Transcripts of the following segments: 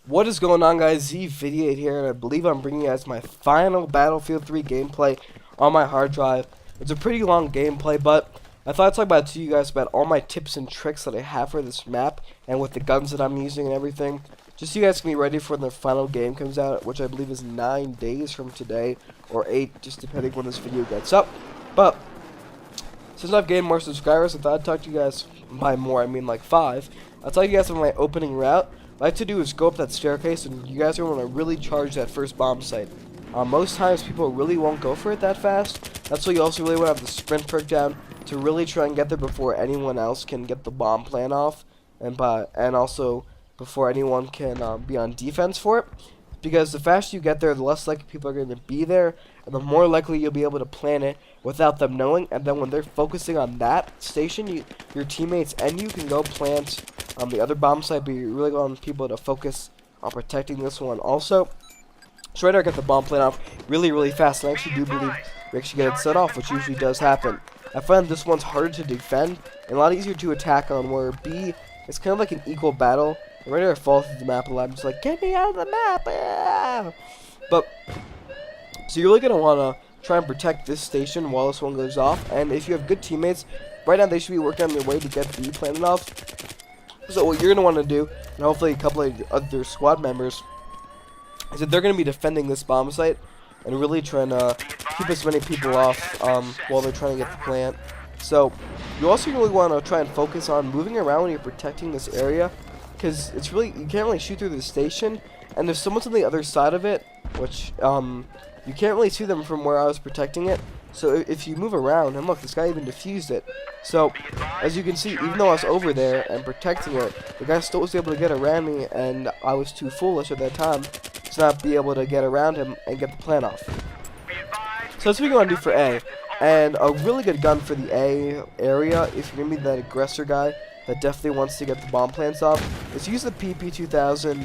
What is going on, guys? zVItiate here, and I believe I'm bringing you guys my final Battlefield 3 gameplay on my hard drive. It's a pretty long gameplay, but I thought I'd talk about to you guys about all my tips and tricks that I have for this map, and with the guns that I'm using and everything, just so you guys can be ready for when the final game comes out, which I believe is 9 days from today, or 8, just depending when this video gets up. But since I've gained more subscribers, I thought I'd talk to you guys, by more I mean like 5. I'll tell you guys on my opening route. What I like to do is go up that staircase, and you guys are going to really charge that first bomb site. Most times people really won't go for it that fast. That's why you also really want to have the sprint perk down to really try and get there before anyone else can get the bomb plan off, and also before anyone can be on defense for it. Because the faster you get there, the less likely people are going to be there, and the more likely you'll be able to plan it without them knowing. And then when they're focusing on that station, your teammates and you can go plant the other bomb site, but you really want people to focus on protecting this one also. So right there, I get the bomb plant off really fast, and I actually do believe we actually get it set off, which usually does happen. I find this one's harder to defend and a lot easier to attack on, where B is kind of like an equal battle. And right there, I fall through the map a lot. I'm just like, get me out of the map! Ah! But so you're really gonna wanna try and protect this station while this one goes off. And if you have good teammates, right now they should be working on their way to get B planted off. So what you're going to want to do, and hopefully a couple of other squad members, is that they're going to be defending this bomb site and really trying to keep as many people off while they're trying to get the plant. So you also really want to try and focus on moving around when you're protecting this area, because it's really, you can't really shoot through the station, and there's someone on the other side of it, which you can't really see them from where I was protecting it. So if you move around, and look, this guy even defused it. So as you can see, even though I was over there and protecting it, the guy still was able to get around me, and I was too foolish at that time to not be able to get around him and get the plant off. So that's what you want to do for A. And a really good gun for the A area, if you're going to be that aggressor guy that definitely wants to get the bomb plants off, is use the PP2000,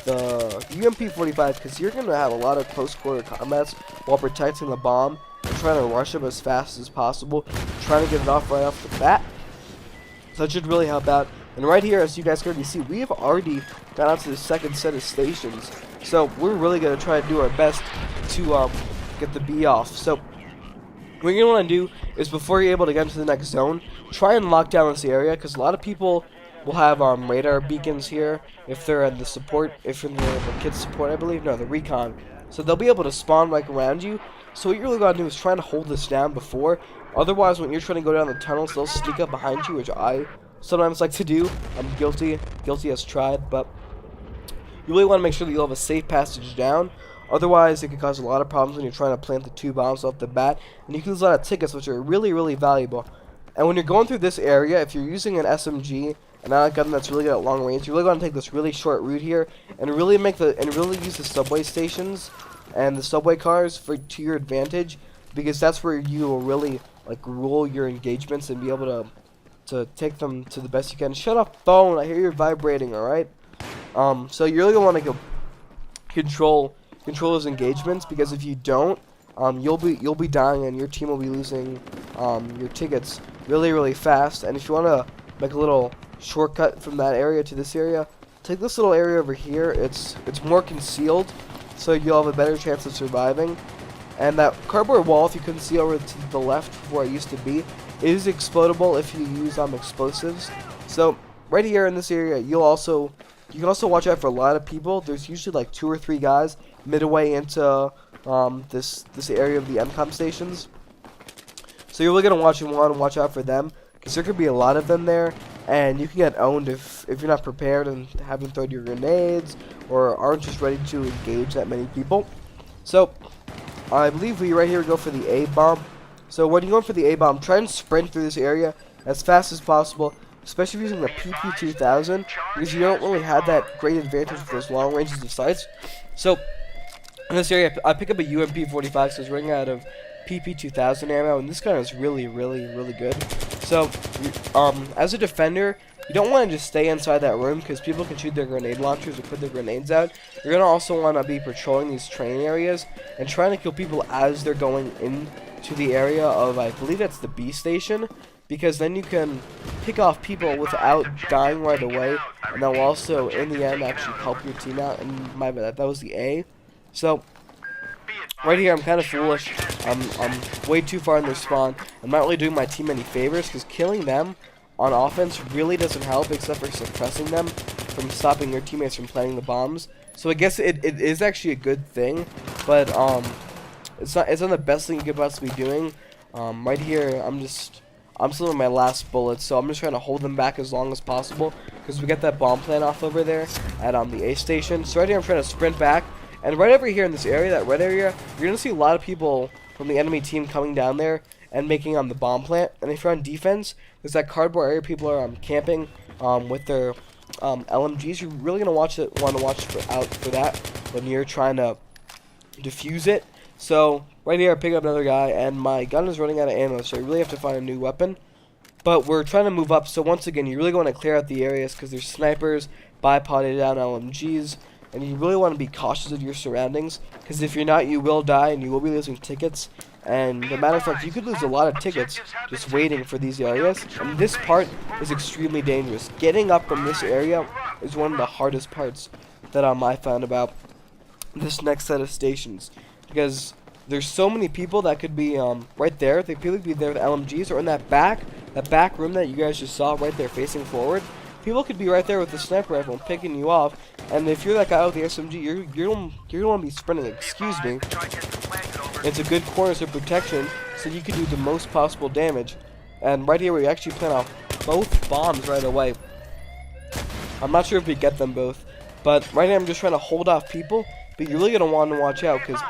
the UMP45, because you're going to have a lot of close quarter combats while protecting the bomb and trying to rush them as fast as possible, trying to get it off right off the bat. So that should really help out. And right here, as you guys can already see, we have already got out to the second set of stations. So we're really going to try to do our best to get the B off. So what you're going to want to do is, before you're able to get into the next zone, try and lock down this area, because a lot of people will have radar beacons here if they're in the support, if you're in the kids support, I believe, no, the recon. So they'll be able to spawn like around you. So what you really got to do is try to hold this down before. Otherwise, when you're trying to go down the tunnels, they'll sneak up behind you, which I sometimes like to do. I'm guilty as tried, but you really want to make sure that you'll have a safe passage down. Otherwise, it could cause a lot of problems when you're trying to plant the 2 bombs off the bat, and you can lose a lot of tickets, which are really valuable. And when you're going through this area, if you're using an SMG and not a gun that's really good at long range, you really want to take this really short route here and really use the subway stations and the subway cars to your advantage, because that's where you will really rule your engagements and be able to take them to the best you can. Shut up, phone! I hear you're vibrating. All right. So you really want to go control those engagements, because if you don't, you'll be dying and your team will be losing your tickets really fast. And if you want to make a little shortcut from that area to this area, take this little area over here. It's more concealed, so you'll have a better chance of surviving. And that cardboard wall, if you couldn't see over to the left where it used to be, is explodable if you use explosives. So right here in this area, you can also watch out for a lot of people. There's usually like 2 or 3 guys midway into this area of the MCOM stations. So you're really gonna want to watch out for them, because there could be a lot of them there, and you can get owned if you're not prepared and haven't thrown your grenades or aren't just ready to engage that many people. So I believe we right here go for the A bomb. So when you're going for the A bomb, try and sprint through this area as fast as possible, especially if using the PP2000, because you don't really have that great advantage with those long ranges of sights. So in this area, I pick up a UMP45, so it's running out of PP2000 ammo, and this gun is really good. So as a defender, you don't want to just stay inside that room, because people can shoot their grenade launchers or put their grenades out. You're going to also want to be patrolling these train areas and trying to kill people as they're going into the area of, I believe that's the B station, because then you can pick off people without dying right away, and that will also, in the end, actually help your team out. And my bad, that was the A. So right here, I'm kind of foolish. I'm way too far in their spawn. I'm not really doing my team any favors, because killing them on offense really doesn't help, except for suppressing them from stopping your teammates from planting the bombs. So I guess it is actually a good thing, but it's not the best thing you could possibly be doing. Right here, I'm still in my last bullets, so I'm just trying to hold them back as long as possible, because we got that bomb plant off over there at the A station. So right here, I'm trying to sprint back, and right over here in this area, that red area, you're gonna see a lot of people from the enemy team coming down there and making the bomb plant. And if you're on defense, there's that cardboard area people are camping with their LMGs. You're really gonna want to watch out for that when you're trying to defuse it. So right here, I pick up another guy, and my gun is running out of ammo, so I really have to find a new weapon. But we're trying to move up, so once again, you really want to clear out the areas, because there's snipers, bipoded down LMGs, and you really want to be cautious of your surroundings, because if you're not, you will die, and you will be losing tickets. And as a matter of fact, you could lose a lot of tickets just waiting for these areas. And this part is extremely dangerous. Getting up from this area is one of the hardest parts that I found about this next set of stations, because there's so many people that could be right there. They could be there with LMGs, or in that back room that you guys just saw right there facing forward. People could be right there with the sniper rifle picking you off, and if you're that guy with the SMG, you're gonna want to be sprinting. Excuse me. It's a good corner of protection, so you can do the most possible damage. And right here, we actually plant off both bombs right away. I'm not sure if we get them both, but right now I'm just trying to hold off people. But you're really going to want to watch out, because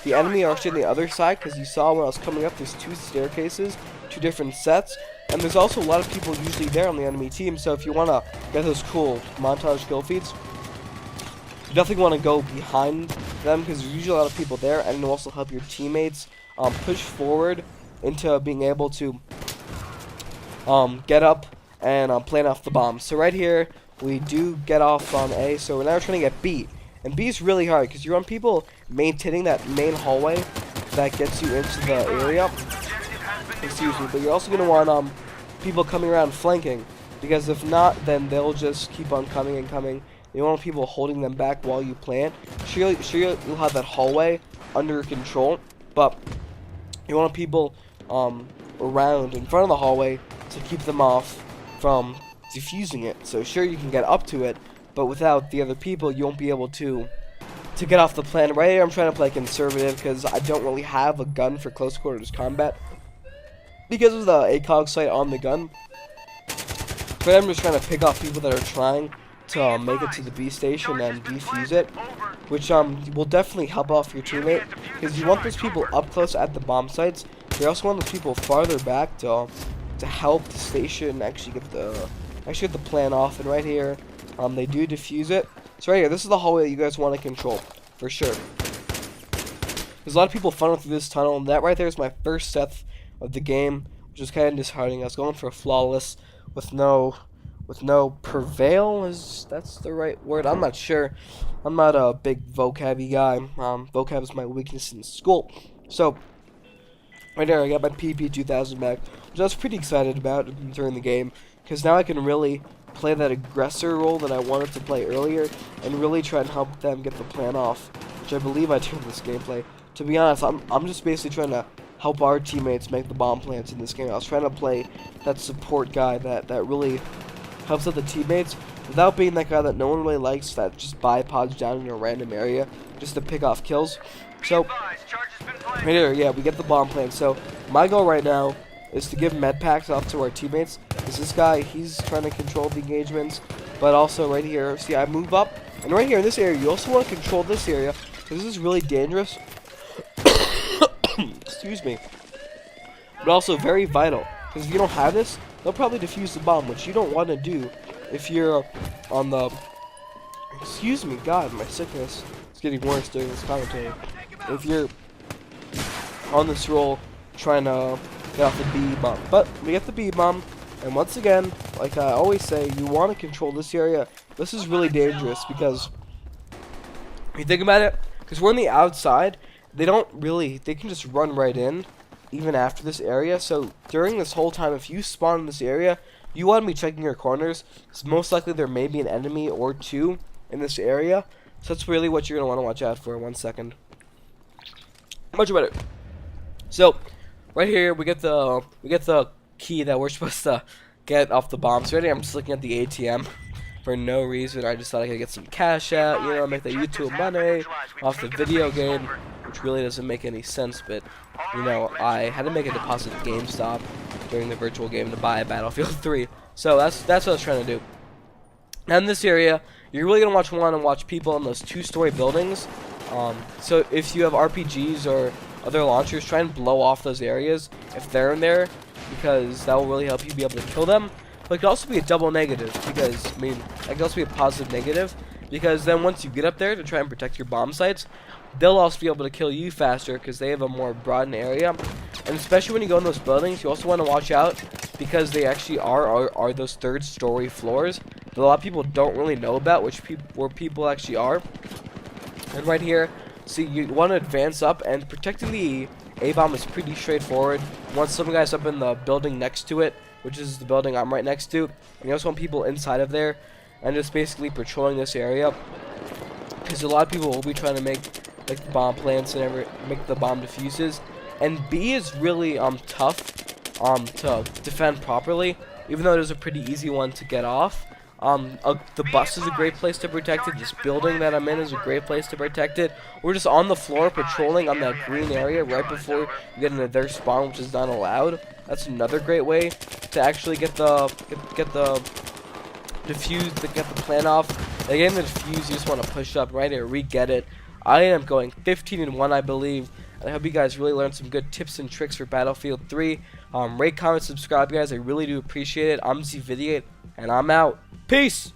the enemy are actually on the other side, because you saw when I was coming up, there's 2 staircases, 2 different sets, and there's also a lot of people usually there on the enemy team. So if you want to get those cool montage kill feeds, you definitely want to go behind them, because there's usually a lot of people there, and it'll also help your teammates push forward into being able to get up and plant off the bombs. So right here, we do get off on A, so now we're trying to get B. And B is really hard, because you want people maintaining that main hallway that gets you into the area. Excuse me, but you're also going to want people coming around flanking, because if not, then they'll just keep on coming and coming. You want people holding them back while you plant. Sure, you'll have that hallway under control, but you want people around in front of the hallway to keep them off from defusing it. So sure, you can get up to it, but without the other people, you won't be able to get off the plan. Right here, I'm trying to play conservative, because I don't really have a gun for close quarters combat because of the ACOG sight on the gun. But I'm just trying to pick off people that are trying to make it to the B station and defuse it, which will definitely help off your teammate, because you want those people up close at the bomb sites. You also want those people farther back to help the station actually get the plan off. And right here, they do defuse it. So right here, this is the hallway that you guys want to control, for sure. There's a lot of people funneling through this tunnel, and that right there is my first set of the game, which is kind of disheartening. I was going for a flawless with no prevail, that's the right word? I'm not sure. I'm not a big vocab-y guy. Vocab is my weakness in school. So right there, I got my PP 2000 back, which I was pretty excited about during the game, because now I can really play that aggressor role that I wanted to play earlier, and really try and help them get the plan off, which I believe I do in this gameplay. To be honest, I'm just basically trying to help our teammates make the bomb plants in this game. I was trying to play that support guy that really helps out the teammates, without being that guy that no one really likes, that just bipods down in a random area just to pick off kills. So right here, yeah, we get the bomb plant. So my goal right now is to give med packs off to our teammates, because this guy, he's trying to control the engagements. But also right here, see, I move up, and right here in this area, you also want to control this area, because this is really dangerous. Excuse me. But also very vital, because if you don't have this, they'll probably defuse the bomb, which you don't want to do if you're on the... Excuse me, God, my sickness is getting worse during this commentary. If you're on this roll trying to get off the B bomb. But we get the B bomb, and once again, like I always say, you want to control this area. This is really dangerous, because if you think about it, because we're on the outside, they can just run right in, even after this area. So during this whole time, if you spawn in this area, you want to be checking your corners, because most likely there may be an enemy or two in this area. So that's really what you're going to want to watch out for. 1 second. Much better. So right here we get the key that we're supposed to get off the bomb. So right here I'm just looking at the ATM for no reason. I just thought I could get some cash out, you know, make the YouTube money off the video game, which really doesn't make any sense. But you know, I had to make a deposit at GameStop during the virtual game to buy Battlefield 3. So that's what I was trying to do. Now in this area, you're really gonna want to watch people in those 2-story buildings. So if you have RPGs or other launchers, try and blow off those areas if they're in there, because that will really help you be able to kill them. But it could also be a double negative, because I mean, it could also be a positive negative, because then once you get up there to try and protect your bomb sites, they'll also be able to kill you faster because they have a more broadened area. And especially when you go in those buildings, you also want to watch out, because they actually are those 3rd-story floors that a lot of people don't really know about, where people actually are. And right here, see, you want to advance up, and protecting the A-bomb is pretty straightforward. Once some guys up in the building next to it, which is the building I'm right next to, and you also want people inside of there, and just basically patrolling this area, because a lot of people will be trying to make like the bomb plants and make the bomb diffuses. And B is really tough to defend properly, even though it is a pretty easy one to get off. The bus is a great place to protect it. This building that I'm in is a great place to protect it. We're just on the floor patrolling on that green area right before you get into their spawn, which is not allowed. That's another great way to actually get the defuse, to get the plant off. Again, the defuse, you just want to push up right here, re-get it. I am going 15-1, I believe. And I hope you guys really learned some good tips and tricks for Battlefield 3. Rate, comment, subscribe, guys. I really do appreciate it. I'm zVItiate, and I'm out. Peace!